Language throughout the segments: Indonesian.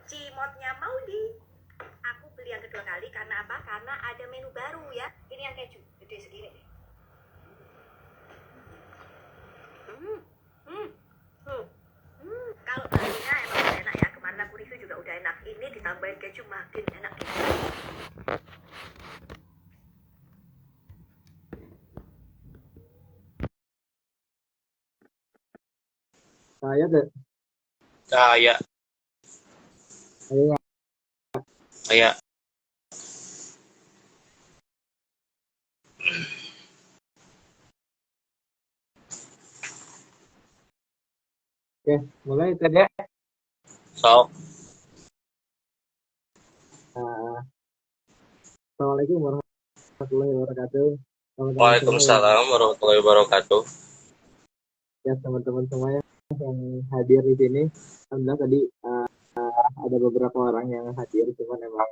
Cimotnya Maudi. Aku beli yang kedua kali karena apa? Karena ada menu baru ya. Ini yang keju, gede segini nih. Kalau barunya emang udah enak ya. Kemarin aku review juga udah enak. Ini ditambahin keju makin enak gitu. Saya deh. Saya. Oke, mulai tadi. So, Assalamualaikum warahmatullahi wabarakatuh. Waalaikumsalam warahmatullahi wabarakatuh. Ya teman-teman semuanya yang hadir di sini. Alhamdulillah tadi ada beberapa orang yang hadir, cuman emang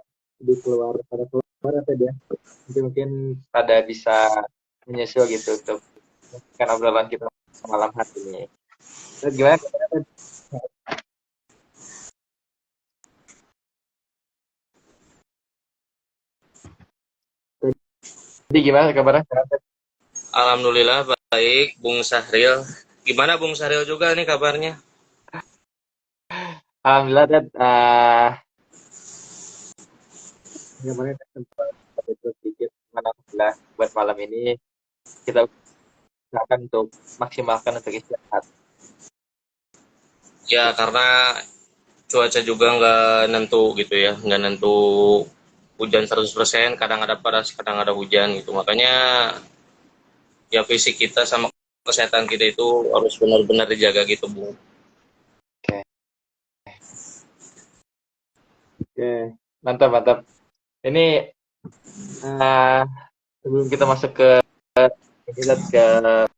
pada keluar atau dia. Jadi mungkin pada bisa menyusul gitu untuk kan obrolan kita malam hari ini. Terus gimana? Jadi gimana kabarnya? Alhamdulillah baik, Bung Sahril. Gimana Bung Sahril juga nih kabarnya? Alhamdulillah dan kemarin sempat sedikit, alhamdulillah buat malam ini kita akan untuk maksimalkan untuk istirahat. Ya karena cuaca juga nggak nentu gitu ya, nggak nentu hujan 100%, kadang ada panas, kadang ada hujan gitu. Makanya ya fisik kita sama kesehatan kita itu harus benar-benar dijaga gitu, Bung. Oke, mantap. Ini sebelum kita masuk ke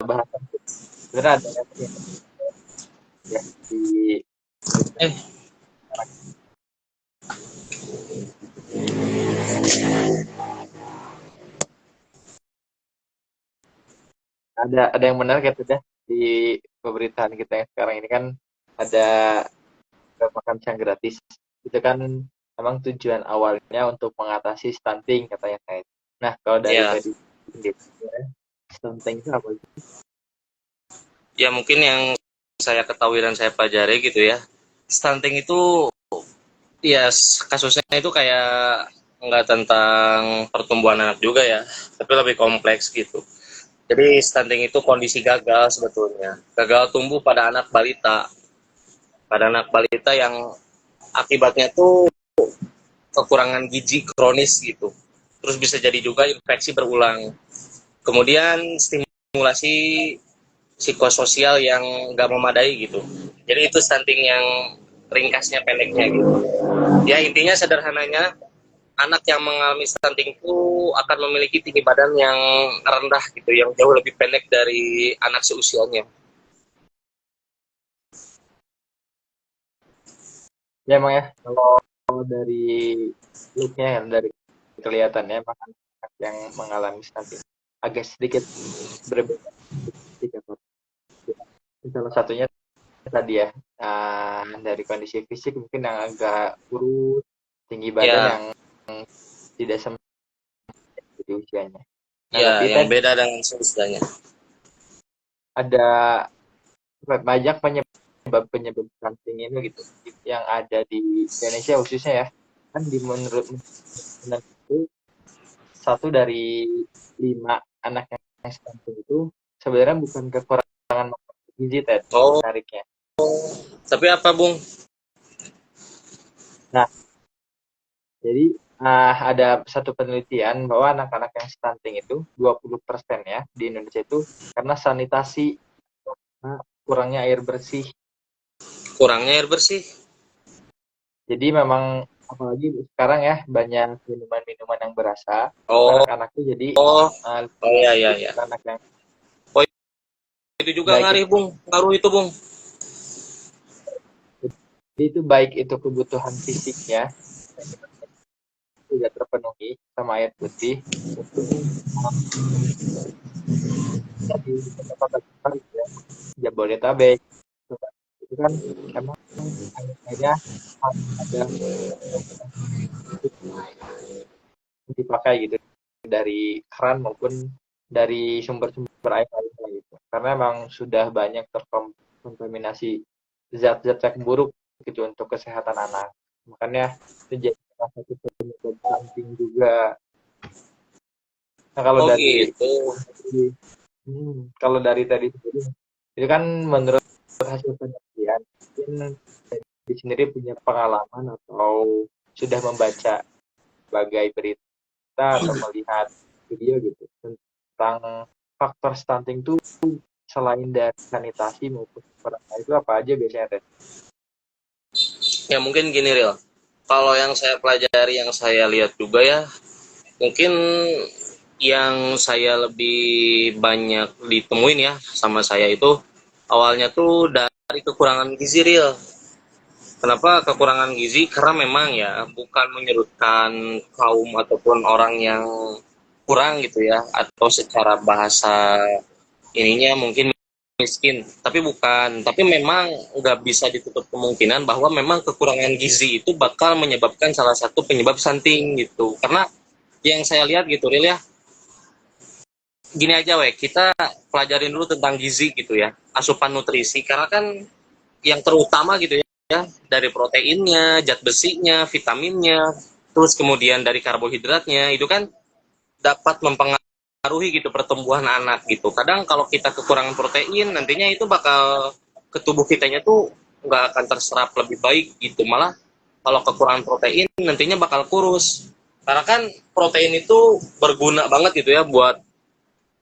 bahasan, sebenarnya ada ya di Ada yang benar gitu deh di pemberitaan kita yang sekarang ini kan ada makan siang gratis. Itu kan memang tujuan awalnya untuk mengatasi stunting katanya saya. Nah, kalau dari Ya, tadi sendiri, stunting itu apa sih? ya mungkin yang saya ketahui dan saya pelajari gitu ya. Stunting itu ya kasusnya itu kayak nggak tentang pertumbuhan anak juga ya, tapi lebih kompleks gitu. Jadi stunting itu kondisi gagal sebetulnya. Gagal tumbuh pada anak balita yang akibatnya tuh kekurangan gizi kronis gitu. Terus bisa jadi juga infeksi berulang. Kemudian stimulasi psikososial yang nggak memadai gitu. Jadi itu stunting yang ringkasnya pendeknya gitu. Ya intinya sederhananya anak yang mengalami stunting itu akan memiliki tinggi badan yang rendah gitu, yang jauh lebih pendek dari anak seusianya. Ya emang ya, kalau dari look-nya kan, dari kelihatannya emang anak yang mengalami stunting agak sedikit berbeda. Sedikit. Salah satunya tadi ya, dari kondisi fisik mungkin yang agak kurus, tinggi badan Ya, yang tidak sempurna di usianya. Nah, ya tapi yang tadi beda dengan seusianya. ada banyak penyebab stunting ini gitu yang ada di Indonesia khususnya ya. Kan menurut itu 1 dari 5 anak yang stunting itu sebenarnya bukan kekurangan gizi, Ted, Oh, menariknya. tapi apa Bung? Nah, jadi ada satu penelitian bahwa anak-anak yang stunting itu 20% ya di Indonesia itu karena sanitasi, karena kurangnya air bersih. Kurangnya air bersih. Jadi memang apalagi sekarang ya banyak minuman-minuman yang berasa, Oh, anak-anak tuh jadi oh, uh, oh ya ya ya. anak yang Oh itu juga baik ngaruh Bung, ngaruh itu Bung. baik itu kebutuhan fisiknya tidak terpenuhi sama air putih itu jadi tempat besar gitu ya Jabodetabek itu kan emang airnya ada dipakai gitu dari keran maupun dari sumber-sumber air lainnya gitu karena emang sudah banyak terkontaminasi zat-zat yang buruk gitu untuk kesehatan anak makanya itu jadi salah satu penyebab stunting juga. Nah kalau Oh dari gitu. kalau dari tadi sendiri itu kan menurut hasil penelitian mungkin di sendiri punya pengalaman atau sudah membaca sebagai berita atau melihat video gitu tentang faktor stunting itu selain dari sanitasi maupun perawatan itu apa aja biasanya Ted? Ya mungkin gini Real. Kalau yang saya pelajari, yang saya lihat juga ya, mungkin yang saya lebih banyak ditemuin ya sama saya itu awalnya tuh dari kekurangan gizi Real. Kenapa kekurangan gizi? Karena memang ya bukan menyerutkan kaum ataupun orang yang kurang gitu ya, atau secara bahasa ininya mungkin miskin, tapi bukan. Tapi memang nggak bisa ditutup kemungkinan bahwa memang kekurangan gizi itu bakal menyebabkan salah satu penyebab stunting gitu. Karena yang saya lihat gitu, Ril ya, gini aja weh, kita pelajarin dulu tentang gizi gitu ya, asupan nutrisi. Karena kan yang terutama gitu ya, dari proteinnya, zat besinya, vitaminnya, terus kemudian dari karbohidratnya, itu kan dapat mempengaruhi gitu pertumbuhan anak gitu. Kadang kalau kita kekurangan protein, nantinya itu bakal ke tubuh kitanya tuh nggak akan terserap lebih baik gitu. Malah kalau kekurangan protein, nantinya bakal kurus. Karena kan protein itu berguna banget gitu ya buat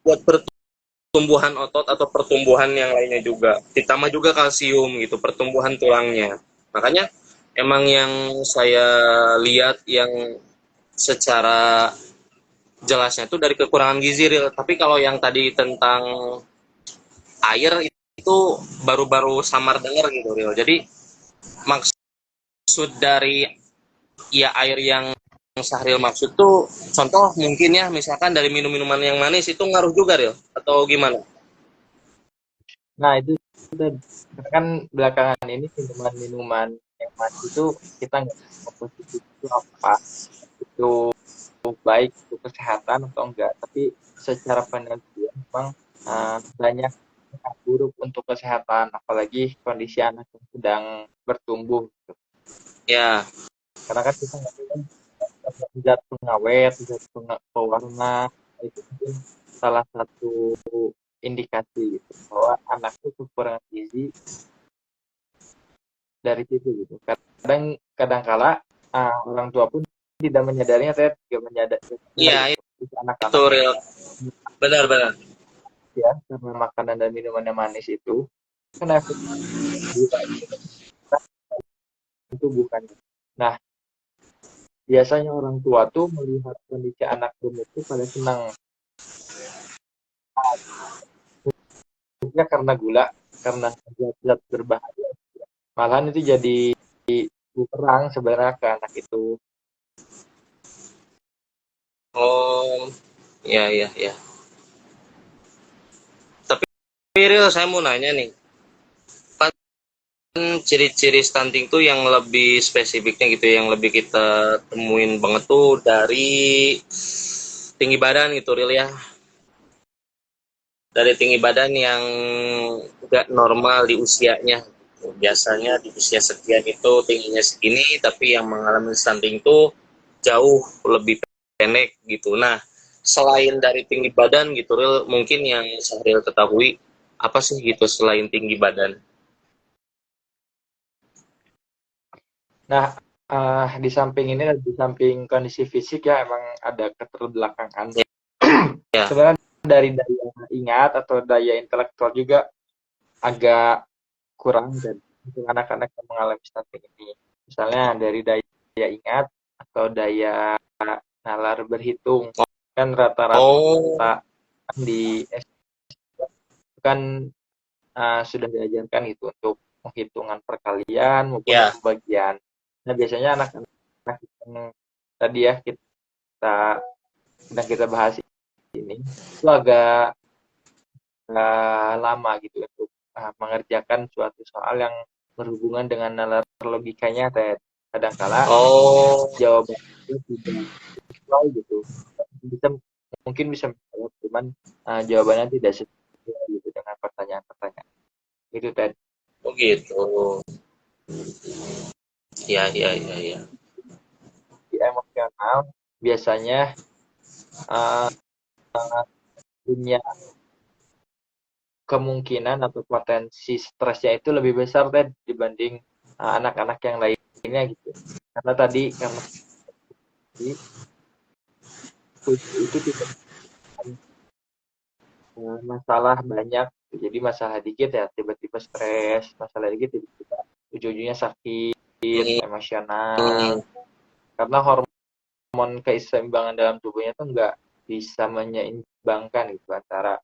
buat pertumbuhan otot atau pertumbuhan yang lainnya juga. Ditambah juga kalsium gitu, pertumbuhan tulangnya. Makanya emang yang saya lihat yang secara jelasnya itu dari kekurangan gizi Real. Tapi kalau yang tadi tentang air itu baru-baru samar dengar gitu Real. Jadi maksud dari ya air yang Sahril maksud tuh contoh mungkin ya misalkan dari minum-minuman yang manis itu ngaruh juga Ril atau gimana? Nah, itu tadi. Karena kan belakangan ini minuman-minuman yang manis itu kita nggak tahu positif itu apa, itu baik untuk kesehatan atau enggak. Tapi secara penelitian memang banyak dampak buruk untuk kesehatan, apalagi kondisi anak yang sedang bertumbuh. Ya. Karena kan kita nggak tahu kan zat pengawet, zat pewarna, itu mungkin salah satu indikasi gitu bahwa anak itu kekurangan gizi dari situ gitu. Kadang kala orang tua pun tidak menyadarinya, saya juga menyadari Iya gitu. itu Anak-anak Ril. Benar-benar. ya karena makanan dan minuman yang manis itu kan efek bukan itu bukan. Nah, biasanya orang tua tuh melihat kondisi anak gemuk itu pada senang, ya karena gula, karena zat-zat berbahaya. Malahan itu jadi bumerang sebenarnya ke anak itu. Oh, iya iya iya. Tapi Ril saya mau nanya nih. Kan ciri-ciri stunting tuh yang lebih spesifiknya gitu, yang lebih kita temuin banget tuh dari tinggi badan gitu Ril ya. Dari tinggi badan yang gak normal di usianya. Biasanya di usia sekian itu tingginya segini, tapi yang mengalami stunting itu jauh lebih pendek gitu. Nah, selain dari tinggi badan gitu, Ril, mungkin yang Sahril ketahui apa sih gitu selain tinggi badan? Nah, di samping ini, di samping kondisi fisik ya emang ada keterbelakangan. Ya. Sebenarnya dari daya ingat atau daya intelektual juga agak kurang dan untuk anak-anak yang mengalami stunting ini. Misalnya dari daya ingat atau daya nalar berhitung. Kan Oh, rata-rata di SD kan sudah diajarkan gitu untuk penghitungan perkalian maupun ya. pembagian. Nah, biasanya anak-anak yang tadi ya kita sedang kita bahas ini itu agak lama gitu untuk mengerjakan suatu soal yang berhubungan dengan nalar logikanya. Kadang-kala Oh, jawaban itu tidak sesuai gitu, bisa mungkin bisa menjawab, cuman jawabannya tidak sesuai gitu dengan pertanyaan-pertanyaan itu tadi. oh gitu. Ya, ya, ya, ya. Di emosional biasanya uh, punya kemungkinan atau potensi stresnya itu lebih besar dibanding anak-anak yang lainnya gitu. Karena tadi karena itu tidak masalah banyak, jadi masalah dikit ya tiba-tiba stres, masalah dikit tiba-tiba ujung-ujungnya sakit, emosional. Hmm, Karena hormon keseimbangan dalam tubuhnya tuh nggak bisa menyeimbangkan gitu antara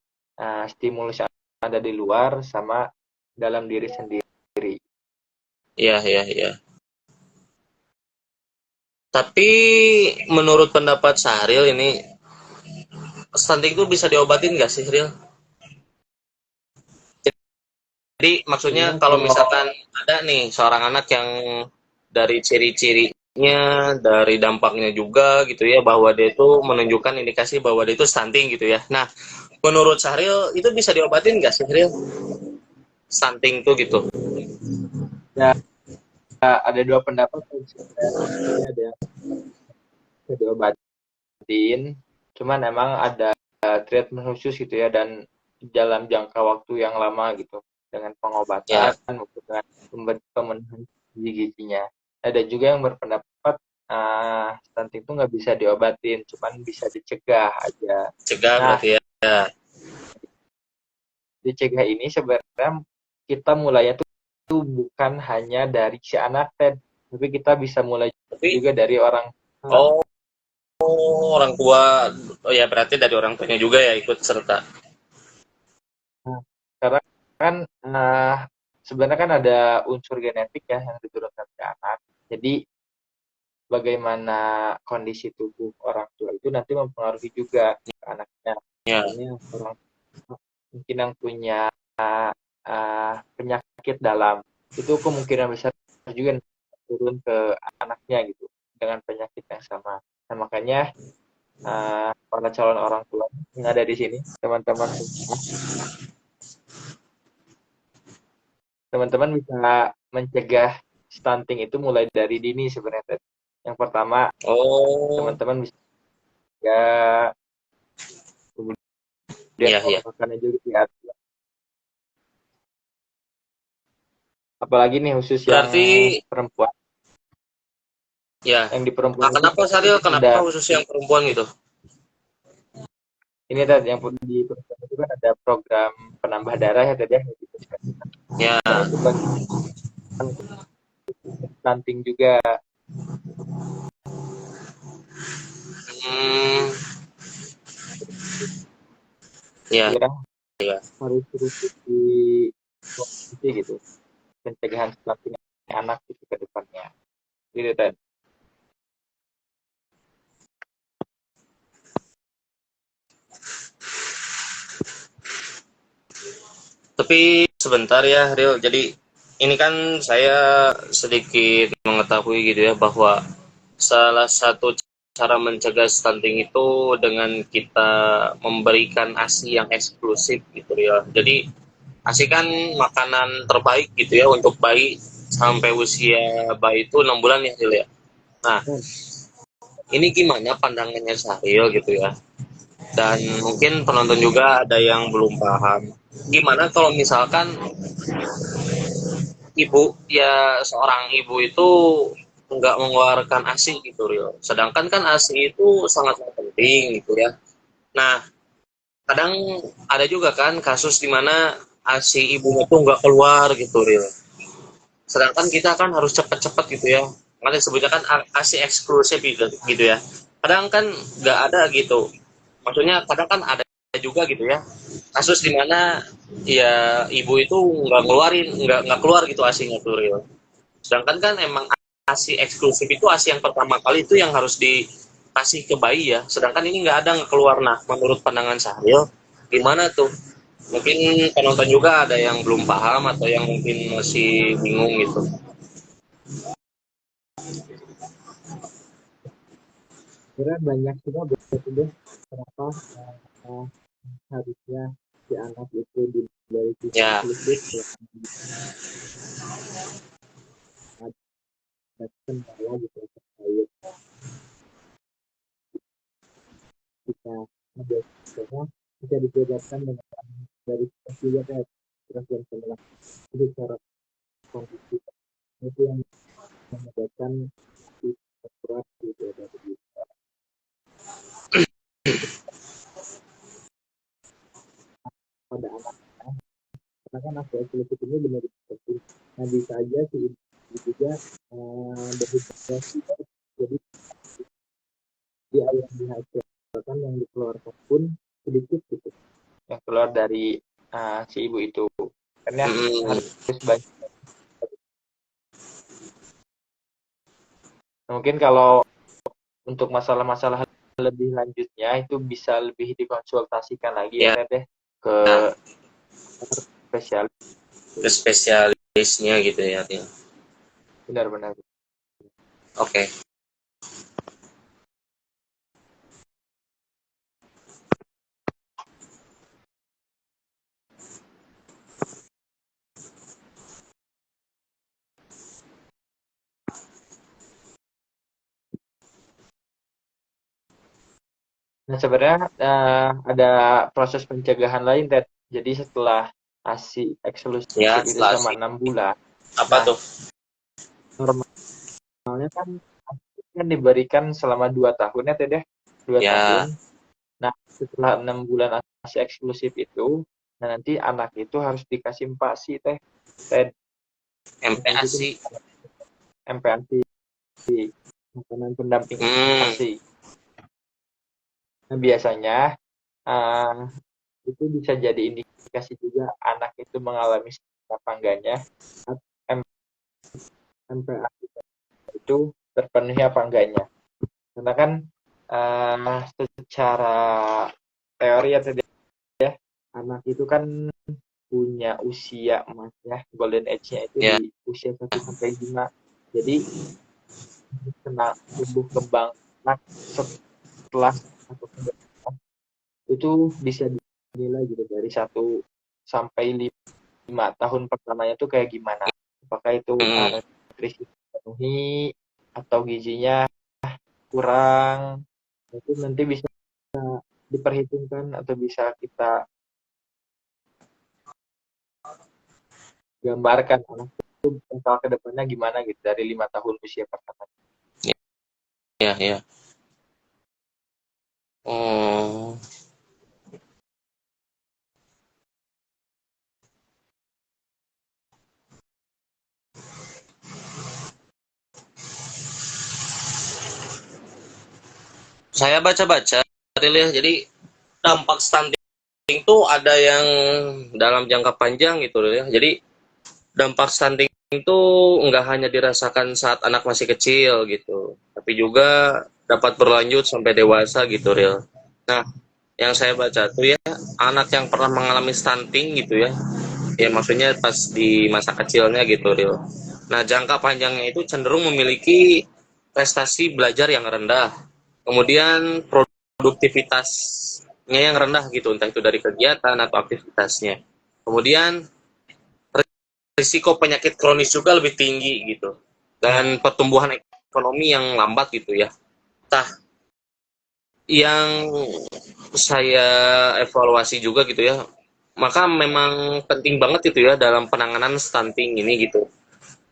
stimulus yang ada di luar sama dalam diri sendiri. ya, ya, ya. Tapi menurut pendapat Sahril ini stunting itu bisa diobatin nggak sih, Ril? Jadi maksudnya Sebenarnya kalau kalau misalkan ada nih seorang anak yang dari ciri-cirinya, dari dampaknya juga gitu ya, bahwa dia itu menunjukkan indikasi bahwa dia itu stunting gitu ya. Nah, menurut Sahril itu bisa diobatin nggak sih, Ril? Stunting tuh gitu. ya, ada dua pendapat sebenarnya, ada yang bisa diobatin, cuman emang ada treatment khusus gitu ya dan dalam jangka waktu yang lama gitu dengan pengobatan Ya, maupun dengan pemenuhan gizi-gizinya. Ada juga yang berpendapat stunting itu nggak bisa diobatin, cuman bisa dicegah aja. cegah Nah, berarti ya. dicegah ini sebenarnya kita mulainya tuh bukan hanya dari si anak tapi kita bisa mulai Tapi juga dari orang tua. oh, orang tua, oh ya berarti dari orang tuanya juga ya ikut serta. Nah, karena kan sebenarnya kan ada unsur genetik ya yang diturunkan ke anak. Jadi bagaimana kondisi tubuh orang tua itu nanti mempengaruhi juga ke anaknya. Ya, Misalnya orang tua mungkin yang punya penyakit dalam, itu kemungkinan besar juga turun ke anaknya gitu dengan penyakit yang sama. Nah, makanya para calon orang tua yang ada di sini, teman-teman semua, teman-teman bisa mencegah stunting itu mulai dari dini sebenarnya. Yang pertama, oh, teman-teman bisa ya, kemudian iya pola iya. makannya juga diatur. Apalagi nih khusus yang Berarti perempuan, ya. yang di perempuan Nah, itu kenapa Saril? Kenapa ada khusus yang perempuan gitu? ini tadi yang di perempuan itu kan ada program penambah darah ya tadi ya, yang diberikan. Ya, Nah itu bagi stunting juga. hmm, ya, Ya ya. harus terus di konsumsi gitu pencegahan stunting anak itu ke depannya gitu tadi. Tapi sebentar ya, Ril. Jadi ini kan saya sedikit mengetahui gitu ya bahwa salah satu cara mencegah stunting itu dengan kita memberikan ASI yang eksklusif gitu ya. Jadi ASI kan makanan terbaik gitu ya untuk bayi sampai usia bayi itu 6 bulan ya, Ril ya. Nah, ini gimana pandangannya Syahril gitu ya? Dan mungkin penonton juga ada yang belum paham. Gimana kalau misalkan ibu ya seorang ibu itu nggak mengeluarkan ASI gitu Rio. Sedangkan kan ASI itu sangat penting gitu ya. Nah, kadang ada juga kan kasus di mana ASI ibunya tuh nggak keluar gitu Rio. Sedangkan kita kan harus cepat-cepat gitu ya. Makanya disebutnya kan ASI eksklusif gitu ya. Kadang kan nggak ada gitu. Maksudnya kadang kan ada juga gitu ya kasus di mana ya ibu itu nggak keluar gitu asinya tuh Rio. Sedangkan kan emang asi eksklusif itu asi yang pertama kali itu yang harus dikasih ke bayi ya. Sedangkan ini nggak ada nggak keluar. Nah, menurut pandangan Syahril, gimana tuh? Mungkin penonton juga ada yang belum paham atau yang mungkin masih bingung gitu. Kira banyak juga betul kenapa harusnya si anak itu diberi visi Ya, eksklusif ya, ada kendala gitu terkait kita biasanya bisa dibedakan dengan dari juga kayak terus yang sebelah itu cara kondisi itu yang membedakan si akurat gitu dari pada anak karena kan aspek eksklusif ini benar-benar penting. Nah bisa aja si ibu juga berhubungan jadi dia yang dihasilkan yang dikeluarkan pun sedikit gitu yang keluar dari si ibu itu karena harus banyak. Mungkin kalau untuk masalah-masalah lebih lanjutnya itu bisa lebih dikonsultasikan lagi ya ya, Teh ke nah, spesialis. ke spesialisnya gitu ya. Benar-benar. Oke. Nah sebenarnya ada proses pencegahan lain Ted. Jadi setelah ASI eksklusif Ya, itu setelah selama 6 bulan, apa nah tuh? normalnya kan diberikan selama 2 tahun ya Ted ya, 2 tahun. Ya, Nah setelah 6 bulan ASI eksklusif itu, nah nanti anak itu harus dikasih MPASI Teh. Ted, MPASI itu MPASI. MPASI, makanan pendamping Hmm, ASI. Nah biasanya uh, itu bisa jadi indikasi juga anak itu mengalami apa enggaknya MPASI itu terpenuhi apa enggaknya. Karena kan secara teori ya tadi ya, anak itu kan punya usia emasnya, golden age-nya itu Ya. di usia 1 sampai 5. Jadi kena tumbuh kembang anak setelah atau itu bisa dinilai gitu dari 1 sampai 5 tahun pertamanya tuh kayak gimana. Apakah itu nutrisi penuhi atau gizinya kurang, itu nanti bisa diperhitungkan atau bisa kita gambarkan anak itu bakal ke depannya gimana gitu dari 5 tahun usia pertama. Ya. Oh. Saya baca-baca, jadi dampak stunting itu ada yang dalam jangka panjang gitu ya. Jadi dampak stunting itu nggak hanya dirasakan saat anak masih kecil gitu, tapi juga dapat berlanjut sampai dewasa gitu real. Nah, yang saya baca tuh ya, anak yang pernah mengalami stunting gitu ya maksudnya pas di masa kecilnya gitu real. Nah, jangka panjangnya itu cenderung memiliki prestasi belajar yang rendah, kemudian produktivitasnya yang rendah gitu, entah itu dari kegiatan atau aktivitasnya. Kemudian risiko penyakit kronis juga lebih tinggi gitu, dan pertumbuhan ekonomi yang lambat gitu ya. Nah, yang saya evaluasi juga gitu ya, maka memang penting banget itu ya dalam penanganan stunting ini gitu.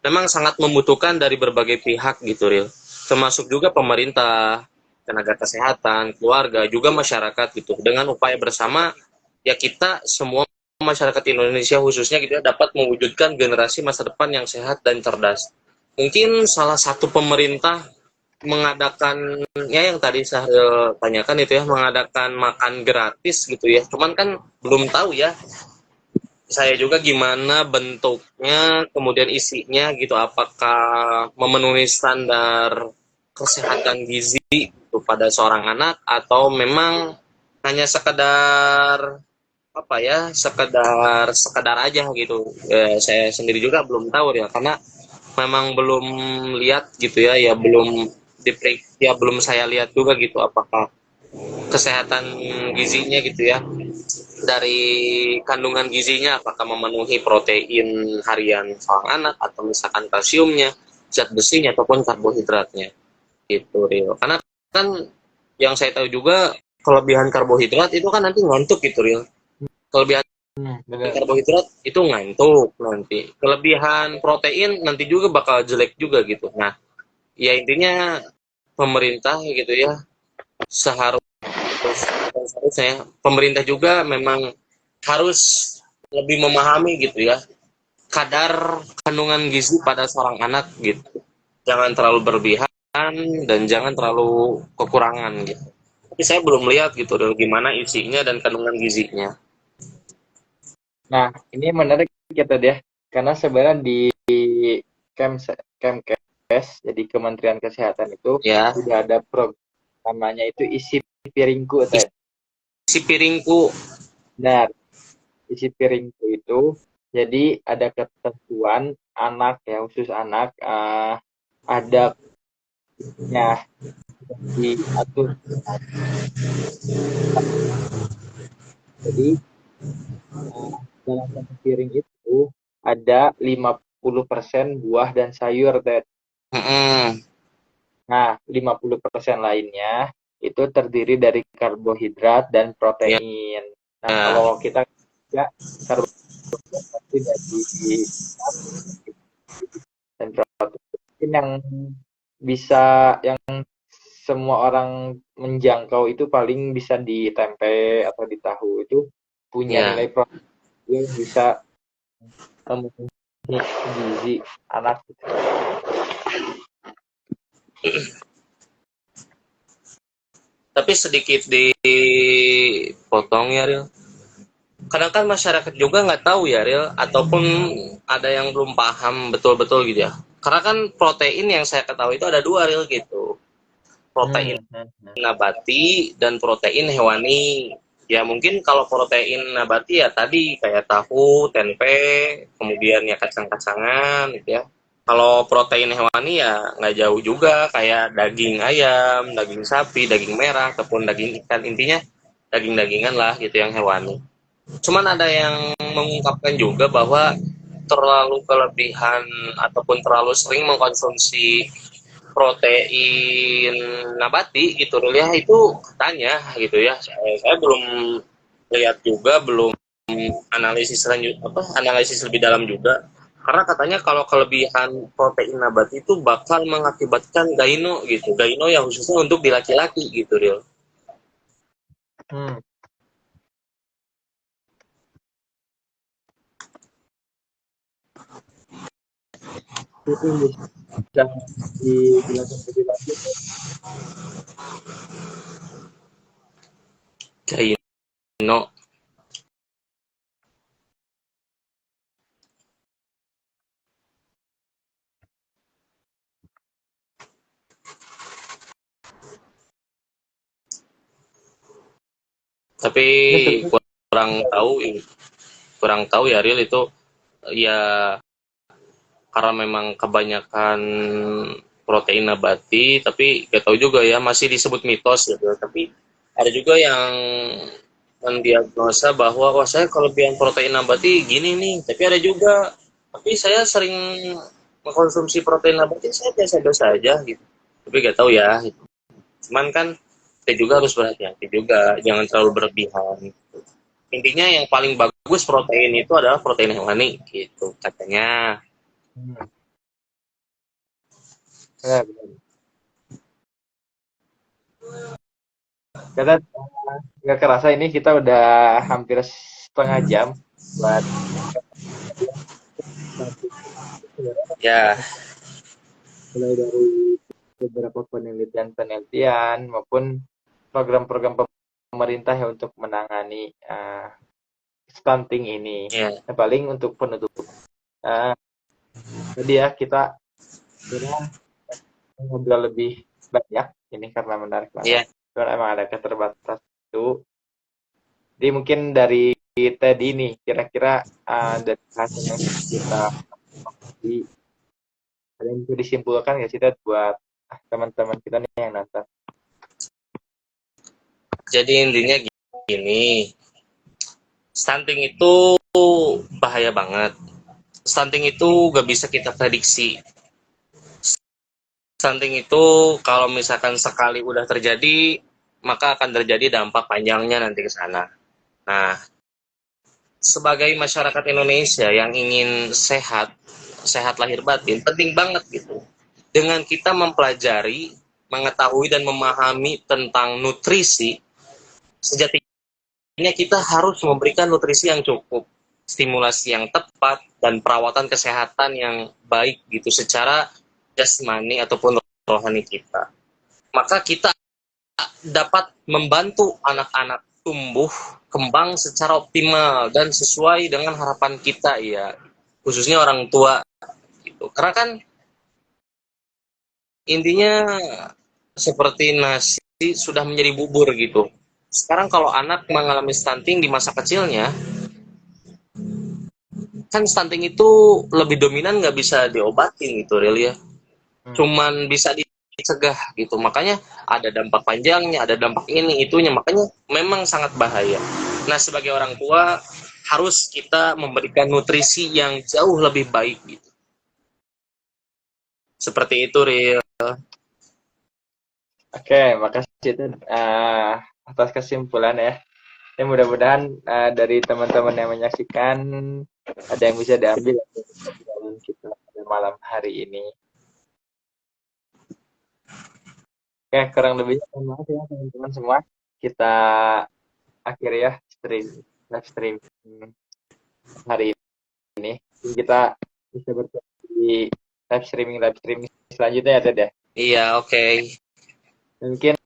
Memang sangat membutuhkan dari berbagai pihak gitu real, termasuk juga pemerintah, tenaga kesehatan, keluarga, juga masyarakat gitu. Dengan upaya bersama ya kita semua masyarakat Indonesia khususnya gitu ya dapat mewujudkan generasi masa depan yang sehat dan cerdas. Mungkin salah satu pemerintah mengadakan ya yang tadi saya tanyakan itu ya, mengadakan makan gratis gitu ya. Cuman kan belum tahu ya saya juga gimana bentuknya, kemudian isinya gitu, apakah memenuhi standar kesehatan gizi gitu pada seorang anak, atau memang hanya sekedar apa ya, sekedar aja gitu. Saya sendiri juga belum tahu ya, karena memang belum lihat gitu ya belum saya lihat juga gitu apakah kesehatan gizinya gitu ya, dari kandungan gizinya apakah memenuhi protein harian seorang anak, atau misalkan kalsiumnya, zat besinya, ataupun karbohidratnya gitu Rio. Karena kan yang saya tahu juga kelebihan karbohidrat itu kan nanti ngantuk gitu Rio. Kelebihan karbohidrat itu ngantuk nanti. Kelebihan protein nanti juga bakal jelek juga gitu. Nah, ya intinya pemerintah gitu ya seharusnya pemerintah juga memang harus lebih memahami gitu ya kadar kandungan gizi pada seorang anak gitu. Jangan terlalu berlebihan dan jangan terlalu kekurangan gitu. Tapi saya belum lihat gitu gimana isinya dan kandungan gizinya. Nah, ini menarik kita deh, karena sebenarnya di Kemkes, jadi Kementerian Kesehatan itu Ya. sudah ada program namanya itu isi piringku, Ted. Isi piringku. Nah, isi piringku itu jadi ada ketentuan anak ya, khusus anak ada diatur. Jadi dalam satu piring itu ada 50% buah dan sayur, Ted. Nah, 50% lainnya itu terdiri dari karbohidrat dan protein. Nah, kalau kita ya karbohidrat dari dan protein yang bisa yang semua orang menjangkau itu paling bisa di tempe atau di tahu, itu punya nilai protein yang bisa memenuhi gizi anak. Tapi sedikit dipotong ya Ril. Kadang kan masyarakat juga nggak tahu ya Ril, ataupun ada yang belum paham betul-betul gitu ya. Karena kan protein yang saya ketahui itu ada dua real gitu. Protein nabati dan protein hewani. Ya mungkin kalau protein nabati ya tadi kayak tahu, tempe, kemudian ya kacang-kacangan gitu ya. Kalau protein hewani ya nggak jauh juga kayak daging ayam, daging sapi, daging merah, ataupun daging ikan. Intinya daging-dagingan lah gitu yang hewani. Cuman ada yang mengungkapkan juga bahwa terlalu kelebihan ataupun terlalu sering mengkonsumsi protein nabati gitu ya itu katanya gitu ya saya belum lihat juga, belum analisis lanjut analisis lebih dalam juga, karena katanya kalau kelebihan protein nabati itu bakal mengakibatkan gaino gitu, gaino yang khususnya untuk di laki-laki gitu Ril. Hmm. Itu bisa dijelaskan lebih lanjut. Gaino tapi kurang tahu ya Ril itu ya, karena memang kebanyakan protein nabati, tapi gak tahu juga ya, masih disebut mitos gitu. Tapi ada juga yang mendiagnosa bahwa wah saya kelebihan protein nabati gini nih, tapi ada juga tapi saya sering mengkonsumsi protein nabati saya biasa-biasa aja gitu. Tapi gak tahu ya. Gitu. Cuman kan kita juga harus berhati-hati juga, jangan terlalu berlebihan. Intinya yang paling bagus protein itu adalah protein hewani gitu katanya. Ya, benar. Karena nggak kerasa ini kita udah hampir setengah jam buat Ya, mulai dari beberapa penelitian maupun program-program pemerintah ya untuk menangani stunting ini. ya. Nah, paling untuk penutup tadi ya kita ngobrol lebih banyak ini karena menarik Iya. banget. Karena emang ada keterbatasan itu. Jadi mungkin dari tadi nih kira-kira dari hasil yang kita di ada yang bisa disimpulkan nggak sih Ted, buat teman-teman kita nih yang nonton? Jadi intinya gini, stunting itu bahaya banget. Stunting itu gak bisa kita prediksi. Stunting itu kalau misalkan sekali udah terjadi, maka akan terjadi dampak panjangnya nanti ke sana. Nah, sebagai masyarakat Indonesia yang ingin sehat, sehat lahir batin, penting banget gitu. Dengan kita mempelajari, mengetahui dan memahami tentang nutrisi, sejatinya kita harus memberikan nutrisi yang cukup, stimulasi yang tepat, dan perawatan kesehatan yang baik gitu secara jasmani ataupun rohani kita. Maka kita dapat membantu anak-anak tumbuh kembang secara optimal dan sesuai dengan harapan kita ya, khususnya orang tua gitu. Karena kan intinya seperti nasi sudah menjadi bubur gitu. Sekarang kalau anak mengalami stunting di masa kecilnya, kan stunting itu lebih dominan nggak bisa diobatin gitu real ya. Cuman bisa dicegah gitu. Makanya ada dampak panjangnya, ada dampak ini, itunya. Makanya memang sangat bahaya. Nah, sebagai orang tua harus kita memberikan nutrisi yang jauh lebih baik gitu. Seperti itu, Ril. Oke, makasih Ted atas kesimpulan ya. Ya mudah-mudahan dari teman-teman yang menyaksikan ada yang bisa diambil dalam kita pada malam hari ini. Oke, kurang lebihnya mohon maaf ya teman-teman semua. Kita akhiri ya live stream hari ini. Kita bisa bertemu di live streaming selanjutnya ya Ted ya. Iya, oke. Mungkin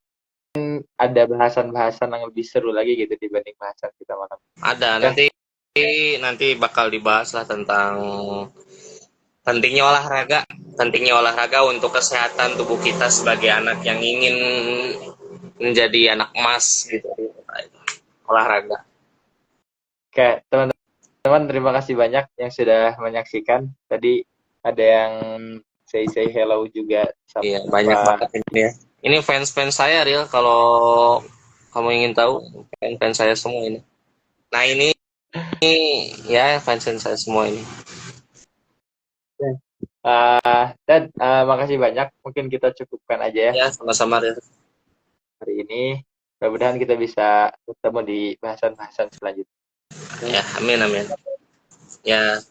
ada bahasan-bahasan yang lebih seru lagi gitu dibanding bahasan kita malam. Ada, nanti bakal dibahas lah tentang pentingnya olahraga untuk kesehatan tubuh kita sebagai anak yang ingin menjadi anak emas gitu. Olahraga. Oke, teman-teman terima kasih banyak yang sudah menyaksikan. Tadi ada yang say hello juga sama Iya, banyak banget ini ya. Ini fans-fans saya, Real, kalau kamu ingin tahu, fans saya semua ini. Nah, ini ya fans-fans saya semua ini. Dan makasih banyak. Mungkin kita cukupkan aja ya Ya, sama-sama, Real. hari ini. Mudah-mudahan kita bisa ketemu di bahasan-bahasan selanjutnya. Ya, amin, amin. Ya,